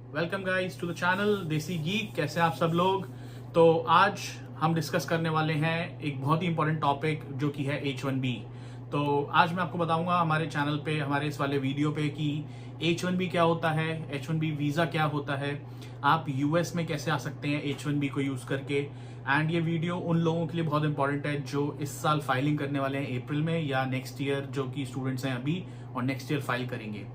Welcome guys to the channel Desi Geek. कैसे हैं आप सब लोग। तो आज हम डिस्कस करने वाले हैं एक बहुत ही इंपॉर्टेंट टॉपिक जो कि है H1B। तो आज मैं आपको बताऊंगा हमारे चैनल पे, हमारे इस वाले वीडियो पे कि H1B क्या होता है, H1B वीज़ा क्या होता है, आप यूएस में कैसे आ सकते हैं H1B को यूज़ करके। एंड ये वीडियो उन लोगों के लिए बहुत इंपॉर्टेंट है जो इस साल फाइलिंग करने वाले हैं अप्रैल में, या नेक्स्ट ईयर जो कि स्टूडेंट्स हैं अभी और नेक्स्ट ईयर फाइल करेंगे।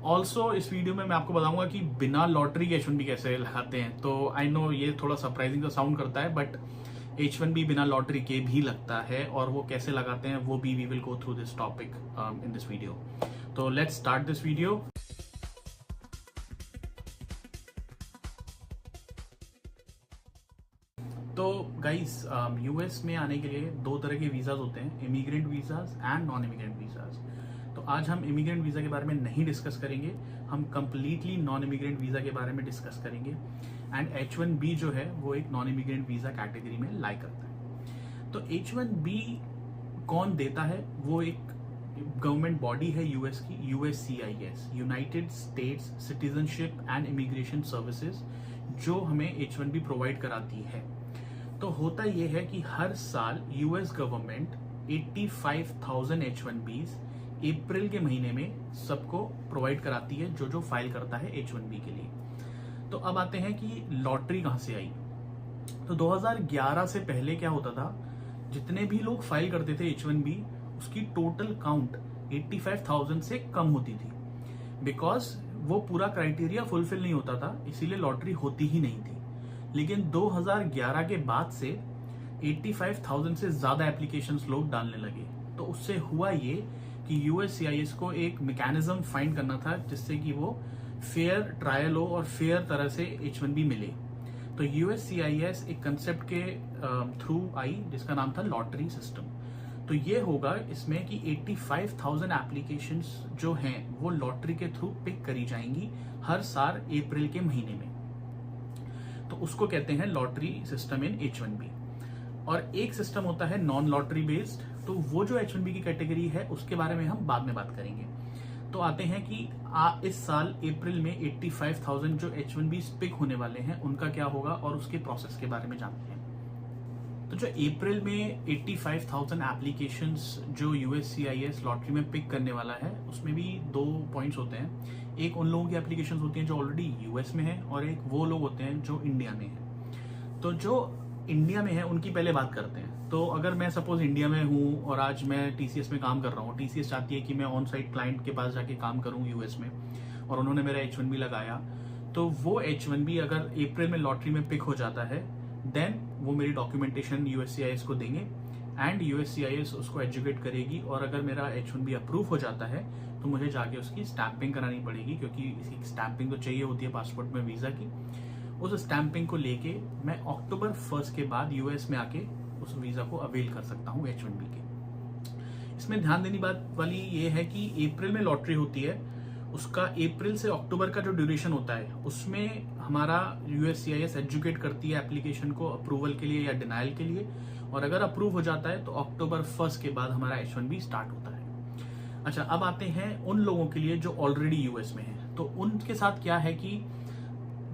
ऑल्सो इस वीडियो में मैं आपको बताऊंगा कि बिना लॉटरी के H1B कैसे लगाते हैं। तो आई नो ये थोड़ा सरप्राइजिंग सा साउंड करता है, बट H1B बिना लॉटरी के भी लगता है, और वो कैसे लगाते हैं वो भी we will go through this topic in this video. तो लेट्स स्टार्ट दिस वीडियो। तो गाइस, यूएस में आने के लिए दो तरह के वीज़ाज होते हैं, immigrant visas and non immigrant visas. तो आज हम इमिग्रेंट वीज़ा के बारे में नहीं डिस्कस करेंगे, हम कंप्लीटली नॉन इमिग्रेंट वीज़ा के बारे में डिस्कस करेंगे। एंड H1B जो है वो एक नॉन इमिग्रेंट वीज़ा कैटेगरी में लाई करता है। तो H1B कौन देता है? वो एक गवर्नमेंट बॉडी है यूएस की, USCIS, United states citizenship and immigration services, जो हमें H1B प्रोवाइड कराती है। तो होता यह है कि हर साल यूएस गवर्नमेंट 85,000 H1Bs अप्रैल के महीने में सबको प्रोवाइड कराती है, जो जो फाइल करता है H1B के लिए। तो अब आते हैं कि लॉटरी कहां से आई। तो 2011 से पहले क्या होता था, जितने भी लोग फाइल करते थे H1B, उसकी टोटल काउंट 85,000 से कम होती थी, बिकॉज वो पूरा क्राइटेरिया फुलफिल नहीं होता था, इसीलिए लॉटरी होती ही नहीं थी। लेकिन 2011 के बाद से 85,000 से ज्यादा एप्लीकेशंस लोग डालने लगे। तो उससे हुआ ये कि USCIS को एक मैकेनिज्म फाइंड करना था जिससे कि वो फेयर ट्रायल हो और फेयर तरह से H1B मिले। तो USCIS एक कंसेप्ट के थ्रू आई जिसका नाम था लॉटरी सिस्टम। तो ये होगा इसमें कि 85,000 एप्लीकेशंस जो हैं वो लॉटरी के थ्रू पिक करी जाएंगी हर साल अप्रैल के महीने में। तो उसको कहते हैं लॉटरी सिस्टम इन H1B। और एक सिस्टम होता है नॉन लॉटरी बेस्ड, तो वो जो H1B की कैटेगरी है उसके बारे में हम बाद में बात करेंगे। तो आते हैं कि इस साल अप्रैल में 85,000 जो H1B पिक होने वाले हैं उनका क्या होगा और उसके प्रोसेस के बारे में जानते हैं। तो जो अप्रैल में 85,000 एप्लीकेशंस जो USCIS लॉटरी में पिक करने वाला है, उसमें भी दो पॉइंट्स होते हैं। एक उन लोगों की एप्लीकेशंस होती हैं जो ऑलरेडी यूएस में है, और एक वो लोग होते हैं जो इंडिया में है। तो जो इंडिया में है उनकी पहले बात करते हैं। तो अगर मैं सपोज इंडिया में हूँ और आज मैं TCS में काम कर रहा हूँ, TCS चाहती है कि मैं ऑन साइट क्लाइंट के पास जाके काम करूँ यूएस में, और उन्होंने मेरा H1B लगाया, तो वो H1B अगर अप्रैल में लॉटरी में पिक हो जाता है, देन वो मेरी डॉक्यूमेंटेशन USCIS को देंगे एंड USCIS उसको एजुकेट करेगी। और अगर मेरा H1B अप्रूव हो जाता है तो मुझे जाके उसकी स्टैंपिंग करानी पड़ेगी, क्योंकि इसकी स्टैंपिंग तो चाहिए होती है पासपोर्ट में वीज़ा की। उस स्टैंपिंग को लेके मैं अक्टूबर 1 के बाद यूएस में आके उस वीज़ा को अवेल कर सकता हूँ H1B के। इसमें ध्यान देने बात वाली ये है कि अप्रैल में लॉटरी होती है, उसका अप्रैल से अक्टूबर का जो ड्यूरेशन होता है उसमें हमारा USCIS एजुकेट करती है एप्लीकेशन को अप्रूवल के लिए या डिनाइल के लिए, और अगर अप्रूव हो जाता है तो अक्टूबर 1 के बाद हमारा H1B स्टार्ट होता है। अच्छा, अब आते हैं उन लोगों के लिए जो ऑलरेडी यूएस में है। तो उनके साथ क्या है कि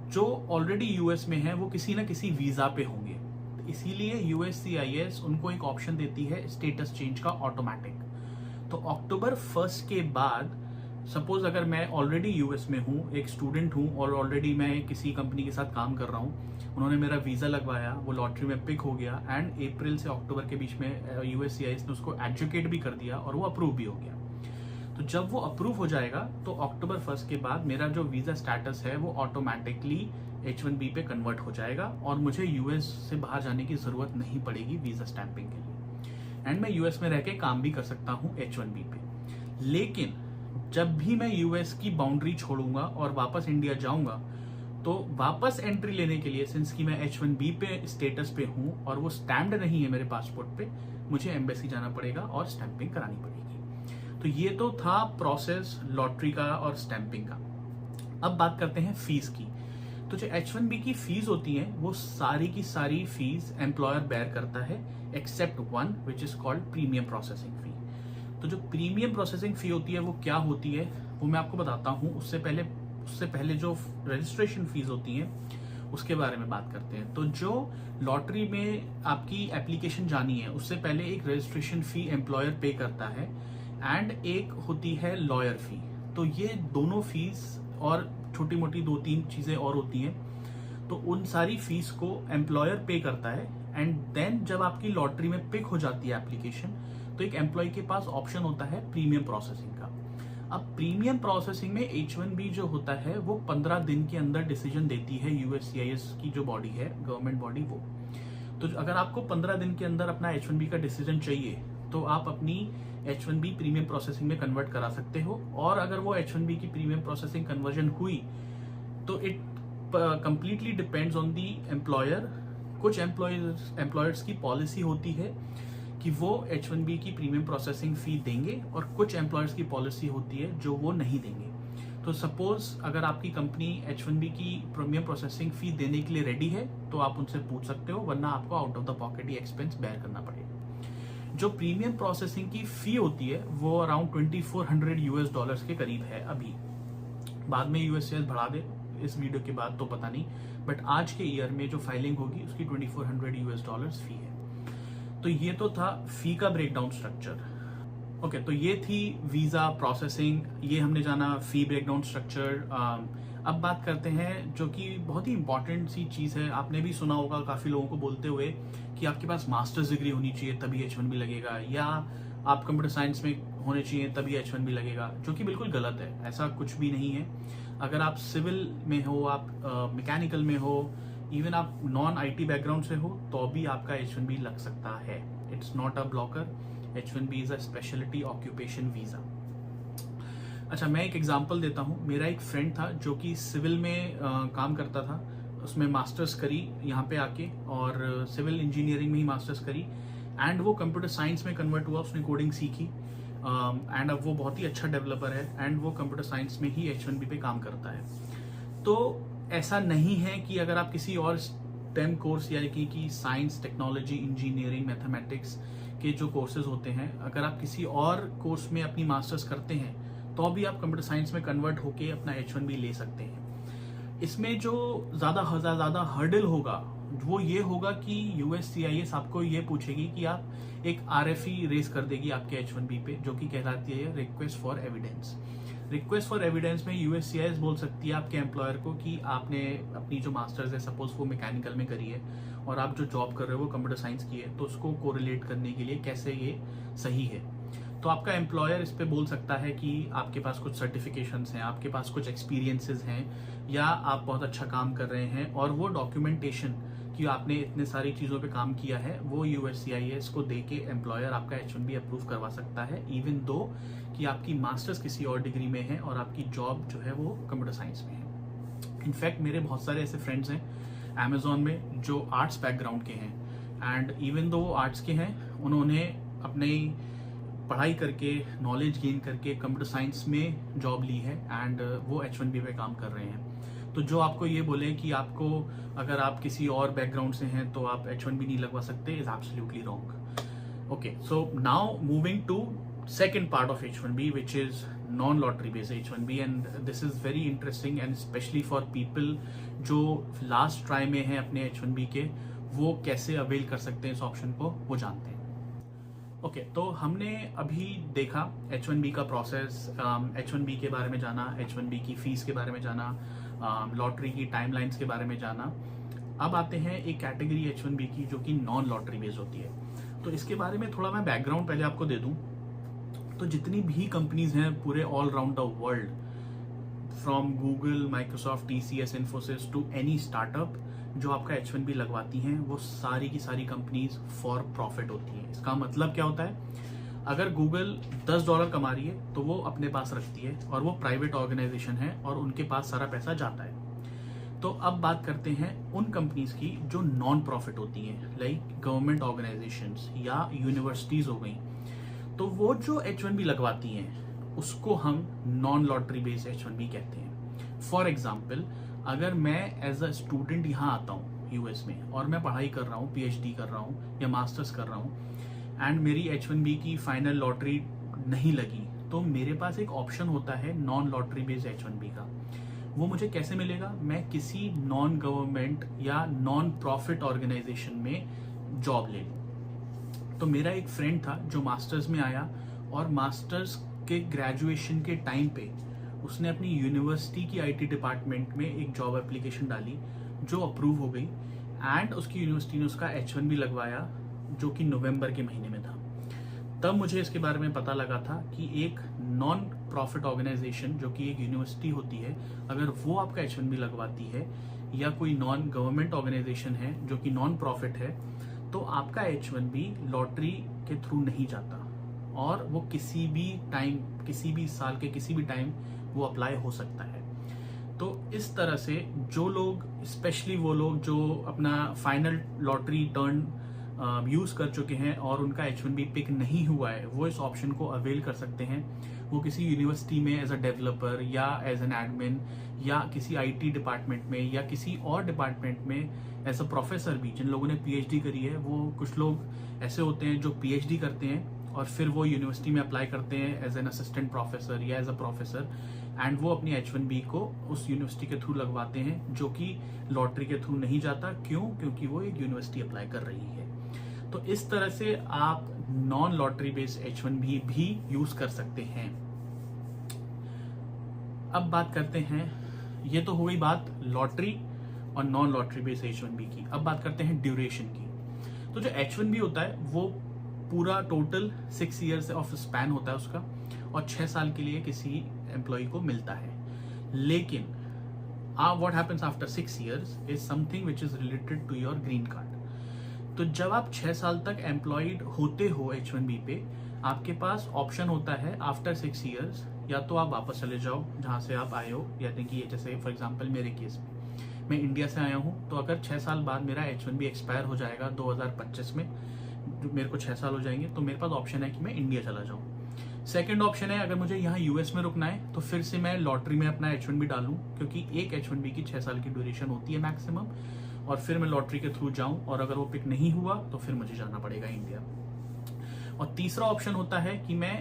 जो ऑलरेडी यूएस में है वो किसी ना किसी वीजा पे होंगे, इसीलिए USCIS उनको एक ऑप्शन देती है स्टेटस चेंज का ऑटोमेटिक। तो अक्टूबर 1 के बाद सपोज अगर मैं ऑलरेडी यूएस में हूँ, एक स्टूडेंट हूँ और ऑलरेडी मैं किसी कंपनी के साथ काम कर रहा हूँ, उन्होंने मेरा वीजा लगवाया, वो लॉटरी में पिक हो गया, एंड अप्रैल से अक्टूबर के बीच में USCIS ने उसको एजुकेट भी कर दिया और वो अप्रूव भी हो गया। तो जब वो अप्रूव हो जाएगा तो अक्टूबर 1 के बाद मेरा जो वीजा स्टेटस है वो ऑटोमेटिकली H1B पे कन्वर्ट हो जाएगा, और मुझे यूएस से बाहर जाने की जरूरत नहीं पड़ेगी वीजा स्टैंपिंग के लिए, एंड मैं यूएस में रह के काम भी कर सकता हूँ H1B पे। लेकिन जब भी मैं यूएस की बाउंड्री छोड़ूंगा और वापस इंडिया जाऊंगा, तो वापस एंट्री लेने के लिए, सिंस कि मैं H1B पे स्टेटस पे हूँ और वो स्टैम्प्ड नहीं है मेरे पासपोर्ट पे, मुझे एम्बेसी जाना पड़ेगा और स्टैंपिंग करानी पड़ेगी। तो ये तो था प्रोसेस लॉटरी का और स्टैंपिंग का। अब बात करते हैं फीस की। तो जो H1B की फीस होती है वो सारी की सारी फीस एम्प्लॉयर बेयर करता है, except one which is called premium processing fee. तो जो प्रीमियम प्रोसेसिंग फी होती है वो क्या होती है वो मैं आपको बताता हूँ। उससे पहले उससे पहले जो रजिस्ट्रेशन फीस होती हैं उसके बारे में बात करते हैं। तो जो लॉटरी में आपकी एप्लीकेशन जानी है उससे पहले एक रजिस्ट्रेशन फी एम्प्लॉयर पे करता है एंड एक होती है लॉयर फी। तो ये दोनों फीस और छोटी मोटी 2-3 चीजें और होती हैं, तो उन सारी फीस को एम्प्लॉयर पे करता है। एंड देन जब आपकी लॉटरी में पिक हो जाती है एप्लीकेशन, तो एक एम्प्लॉय के पास ऑप्शन होता है प्रीमियम प्रोसेसिंग का। अब प्रीमियम प्रोसेसिंग में H1B जो होता है वो 15 दिन के अंदर डिसीजन देती है USCIS की जो बॉडी है, गवर्नमेंट बॉडी वो। तो अगर आपको 15 दिन के अंदर अपना H1B का डिसीजन चाहिए तो आप अपनी H1B प्रीमियम प्रोसेसिंग में कन्वर्ट करा सकते हो। और अगर वो H1B की प्रीमियम प्रोसेसिंग कन्वर्जन हुई तो it completely depends on the employer. कुछ एम्प्लॉयर्स की पॉलिसी होती है कि वो H1B की प्रीमियम प्रोसेसिंग फी देंगे और कुछ एम्प्लॉयर्स की पॉलिसी होती है जो वो नहीं देंगे। तो सपोज अगर आपकी कंपनी H1B की प्रीमियम प्रोसेसिंग फी देने के लिए रेडी है तो आप उनसे पूछ सकते हो, वरना आपको आउट ऑफ द पॉकेट ही एक्सपेंस बेयर करना पड़ेगा। जो प्रीमियम प्रोसेसिंग की फी होती है वो अराउंड $2400 के करीब है अभी। बाद में USCIS बढ़ा दे इस वीडियो के बाद तो पता नहीं, बट आज के ईयर में जो फाइलिंग होगी उसकी $2400 फी है। तो ये तो था फी का ब्रेकडाउन स्ट्रक्चर। ओके, तो ये थी वीजा प्रोसेसिंग, ये हमने जाना फी ब्रेकडाउन स्ट्रक्चर। अब बात करते हैं जो कि बहुत ही इंपॉर्टेंट सी चीज है, आपने भी सुना होगा काफी लोगों को बोलते हुए कि आपके पास मास्टर्स डिग्री होनी चाहिए तभी H1B लगेगा, या आप कंप्यूटर साइंस में होने चाहिए तभी H1B लगेगा, जो कि बिल्कुल गलत है। ऐसा कुछ भी नहीं है। अगर आप सिविल में हो, आप मैकेनिकल में हो, इवन आप नॉन IT बैकग्राउंड से हो तो भी आपका H1B लग सकता है। It's not a blocker. H1B is a speciality occupation visa. अच्छा, मैं एक एग्जांपल देता हूँ। मेरा एक फ्रेंड था जो कि सिविल में काम करता था, उसमें मास्टर्स करी यहाँ पे आके और सिविल इंजीनियरिंग में ही मास्टर्स करी एंड वो कंप्यूटर साइंस में कन्वर्ट हुआ, उसने कोडिंग सीखी एंड अब वो बहुत ही अच्छा डेवलपर है एंड वो कंप्यूटर साइंस में ही H1B पे काम करता है। तो ऐसा नहीं है कि अगर आप किसी और STEM कोर्स यानी कि साइंस, टेक्नोलॉजी, इंजीनियरिंग, मैथमेटिक्स के जो कोर्सेज होते हैं, अगर आप किसी और कोर्स में अपनी मास्टर्स करते हैं तो भी आप कंप्यूटर साइंस में कन्वर्ट होके अपना H1B ले सकते हैं। इसमें जो ज्यादा हर्डल होगा वो ये होगा कि USCIS आपको ये पूछेगी कि आप एक RFE रेज कर देगी आपके H1B पे, जो कि कहलाती है request for evidence. Request for evidence में USCIS बोल सकती है आपके एम्प्लॉयर को कि आपने अपनी जो मास्टर्स है, सपोज वो मैकेनिकल में करी है और आप जो जॉब कर रहे हो वो कंप्यूटर साइंस की है, तो उसको कोरिलेट करने के लिए कैसे ये सही है। तो आपका एम्प्लॉयर इस पे बोल सकता है कि आपके पास कुछ सर्टिफिकेशंस हैं, आपके पास कुछ एक्सपीरियंसेस हैं, या आप बहुत अच्छा काम कर रहे हैं, और वो डॉक्यूमेंटेशन कि आपने इतने सारी चीज़ों पे काम किया है वो USCIS को दे के एम्प्लॉयर आपका H1B अप्रूव करवा सकता है, इवन दो कि आपकी मास्टर्स किसी और डिग्री में है और आपकी जॉब जो है वो कंप्यूटर साइंस में है। इनफैक्ट मेरे बहुत सारे ऐसे फ्रेंड्स हैं Amazon में जो आर्ट्स बैकग्राउंड के हैं एंड इवन दो वो आर्ट्स के हैं, उन्होंने अपनी पढ़ाई करके, नॉलेज गेन करके कंप्यूटर साइंस में जॉब ली है एंड वो H1B पे काम कर रहे हैं। तो जो आपको ये बोले कि आपको अगर आप किसी और बैकग्राउंड से हैं तो आप H1B नहीं लगवा सकते, is absolutely wrong. Okay, so now moving to second part of H1B, which is non-lottery based H1B, and this is very interesting and especially for people जो लास्ट ट्राई में हैं अपने H1B के, वो कैसे अवेल कर सकते हैं इस ऑप्शन को, वो जानते हैं। ओके, तो हमने अभी देखा H1B का प्रोसेस, H1B के बारे में जाना, H1B की फीस के बारे में जाना, लॉटरी की टाइमलाइंस के बारे में जाना। अब आते हैं एक कैटेगरी H1B की जो कि नॉन लॉटरी बेस्ड होती है। तो इसके बारे में थोड़ा मैं बैकग्राउंड पहले आपको दे दूं। तो जितनी भी कंपनीज हैं पूरे all round the world, from Google, Microsoft, TCS, Infosys to any startup जो आपका H1B लगवाती हैं, वो सारी की सारी कंपनीज फॉर प्रॉफिट होती हैं। इसका मतलब क्या होता है, अगर गूगल $10 कमा रही है तो वो अपने पास रखती है और वो प्राइवेट ऑर्गेनाइजेशन है और उनके पास सारा पैसा जाता है। तो अब बात करते हैं उन कंपनीज की जो नॉन प्रॉफिट होती हैं, लाइक गवर्नमेंट ऑर्गेनाइजेशंस या यूनिवर्सिटीज हो गई। तो वो जो H1B लगवाती हैं उसको हम नॉन लॉटरी बेस्ड H1B कहते हैं। फॉर एग्जाम्पल, अगर मैं एज अ स्टूडेंट यहाँ आता हूँ US में और मैं पढ़ाई कर रहा हूँ, PhD कर रहा हूँ या मास्टर्स कर रहा हूँ एंड मेरी H1B की फाइनल लॉटरी नहीं लगी, तो मेरे पास एक ऑप्शन होता है नॉन लॉटरी बेस्ड H1B का, वो मुझे कैसे मिलेगा? मैं किसी नॉन गवर्नमेंट या नॉन प्रॉफिट ऑर्गेनाइजेशन में जॉब ले लूँ। तो मेरा एक फ्रेंड था जो मास्टर्स में आया और मास्टर्स के ग्रेजुएशन के टाइम पे उसने अपनी यूनिवर्सिटी की आईटी डिपार्टमेंट में एक जॉब एप्लीकेशन डाली जो अप्रूव हो गई एंड उसकी यूनिवर्सिटी ने उसका H1B लगवाया जो कि नवंबर के महीने में था। तब मुझे इसके बारे में पता लगा था कि एक नॉन प्रॉफिट ऑर्गेनाइजेशन जो कि एक यूनिवर्सिटी होती है, अगर वो आपका H1B लगवाती है या कोई नॉन गवर्नमेंट ऑर्गेनाइजेशन है जो कि नॉन प्रॉफिट है, तो आपका H1B लॉटरी के थ्रू नहीं जाता और वो किसी भी टाइम, किसी भी साल के किसी भी टाइम वो अप्लाई हो सकता है। तो इस तरह से जो लोग, स्पेशली वो लोग जो अपना फाइनल लॉटरी टर्न यूज कर चुके हैं और उनका H1B पिक नहीं हुआ है, वो इस ऑप्शन को अवेल कर सकते हैं। वो किसी यूनिवर्सिटी में एज अ डेवलपर या एज एन एडमिन या किसी आईटी डिपार्टमेंट में या किसी और डिपार्टमेंट में एज अ प्रोफेसर भी, जिन लोगों ने पीएचडी करी है, वो कुछ लोग ऐसे होते हैं जो पीएचडी करते हैं और फिर वो यूनिवर्सिटी में अप्लाई करते हैं एज एन असिस्टेंट प्रोफेसर या एज अ प्रोफेसर एंड वो अपनी H1B को उस यूनिवर्सिटी के थ्रू लगवाते हैं जो कि लॉटरी के थ्रू नहीं जाता। क्यों? क्योंकि वो एक यूनिवर्सिटी अप्लाई कर रही है। तो इस तरह से आप नॉन लॉटरी बेस्ड H1B भी यूज कर सकते हैं। अब बात करते हैं, ये तो हो गई बात लॉटरी और नॉन लॉटरी बेस्ड H1B की। अब बात करते हैं ड्यूरेशन की। तो जो H1B होता है वो पूरा टोटल 6 ईयर्स ऑफ स्पैन होता है उसका और 6 साल के लिए किसी एम्प्लॉय को मिलता है। लेकिन what happens after 6 years is something which is related to your green card. तो जब आप 6 साल तक एम्प्लॉयड होते हो H1B पे, आपके पास ऑप्शन होता है आफ्टर 6 ईयर्स, या तो आप वापस चले जाओ जहां से आप आए हो, यानी कि जैसे फॉर एग्जांपल मेरे केस में मैं इंडिया से आया हूं, तो अगर 6 साल बाद मेरा H1B एक्सपायर हो जाएगा 2025 में, मेरे को 6 साल हो जाएंगे, तो मेरे पास ऑप्शन है कि मैं इंडिया चला जाऊं। सेकंड ऑप्शन है, अगर मुझे यहाँ यूएस में रुकना है तो फिर से मैं लॉटरी में अपना H1B डालूं, क्योंकि एक H1B की 6 साल की ड्यूरेशन होती है मैक्सिमम, और फिर मैं लॉटरी के थ्रू जाऊं और अगर वो पिक नहीं हुआ तो फिर मुझे जाना पड़ेगा इंडिया। और तीसरा ऑप्शन होता है कि मैं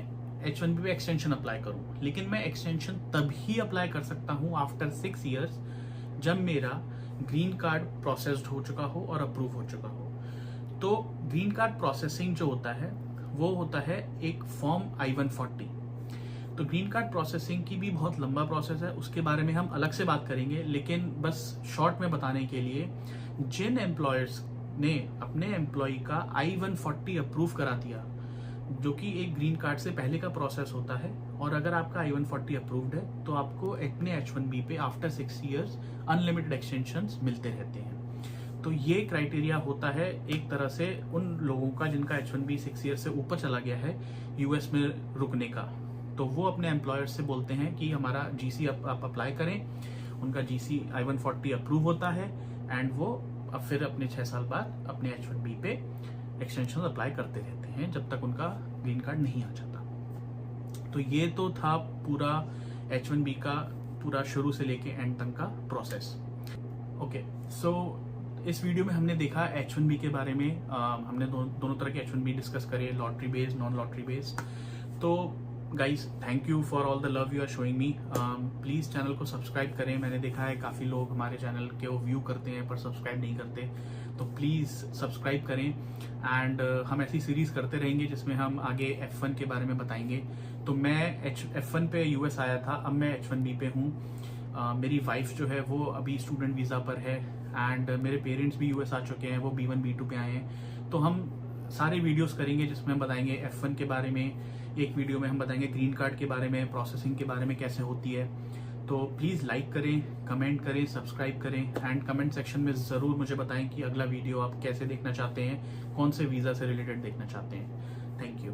H1B पे एक्सटेंशन अप्लाई करूं, लेकिन मैं एक्सटेंशन तभी अप्लाई कर सकता हूं आफ्टर 6 ईयर्स जब मेरा ग्रीन कार्ड प्रोसेस्ड हो चुका हो और अप्रूव हो चुका हो। तो ग्रीन कार्ड प्रोसेसिंग जो होता है वो होता है एक फॉर्म I-140। तो ग्रीन कार्ड प्रोसेसिंग की भी बहुत लंबा प्रोसेस है, उसके बारे में हम अलग से बात करेंगे, लेकिन बस शॉर्ट में बताने के लिए, जिन एम्प्लॉयर्स ने अपने एम्प्लॉय का I-140 अप्रूव करा दिया, जो कि एक ग्रीन कार्ड से पहले का प्रोसेस होता है, और अगर आपका I-140 अप्रूव्ड है तो आपको अपने H1B पे आफ्टर 6 ईयर्स अनलिमिटेड एक्सटेंशंस मिलते रहते हैं। तो ये क्राइटेरिया होता है एक तरह से उन लोगों का जिनका H1B 6 ईयर से ऊपर चला गया है यूएस में रुकने का। तो वो अपने एम्प्लॉयर से बोलते हैं कि हमारा GC आप अप्लाई करें, उनका GC I-140 अप्रूव होता है एंड वो अब फिर अपने 6 साल बाद अपने H1B पे एक्सटेंशन अप्लाई करते रहते हैं जब तक उनका ग्रीन कार्ड नहीं आ जाता। तो ये तो था पूरा H1B का पूरा शुरू से लेके एंड तक का प्रोसेस। ओके, सो इस वीडियो में हमने देखा H1B के बारे में। हमने दोनों तरह के H1B डिस्कस करे, lottery based, non lottery based. तो guys, thank you for all the love you are showing me. Please channel को सब्सक्राइब करें। मैंने देखा है काफी लोग हमारे चैनल के व्यू करते हैं पर सब्सक्राइब नहीं करते, तो प्लीज सब्सक्राइब करें। एंड हम ऐसी सीरीज करते रहेंगे जिसमें हम आगे F1 के बारे में बताएंगे। तो मैं F1 पे यूएस आया था, अब मैं H1B पे हूँ। मेरी वाइफ जो है वो अभी स्टूडेंट वीजा पर है एंड मेरे पेरेंट्स भी यूएस आ चुके हैं, वो B1 B2 पे आए हैं। तो हम सारे वीडियोस करेंगे जिसमें हम बताएंगे F1 के बारे में, एक वीडियो में हम बताएंगे ग्रीन कार्ड के बारे में, प्रोसेसिंग के बारे में कैसे होती है। तो प्लीज़ लाइक करें, कमेंट करें, सब्सक्राइब करें एंड कमेंट सेक्शन में ज़रूर मुझे बताएं कि अगला वीडियो आप कैसे देखना चाहते हैं, कौन से वीज़ा से रिलेटेड देखना चाहते हैं। Thank you.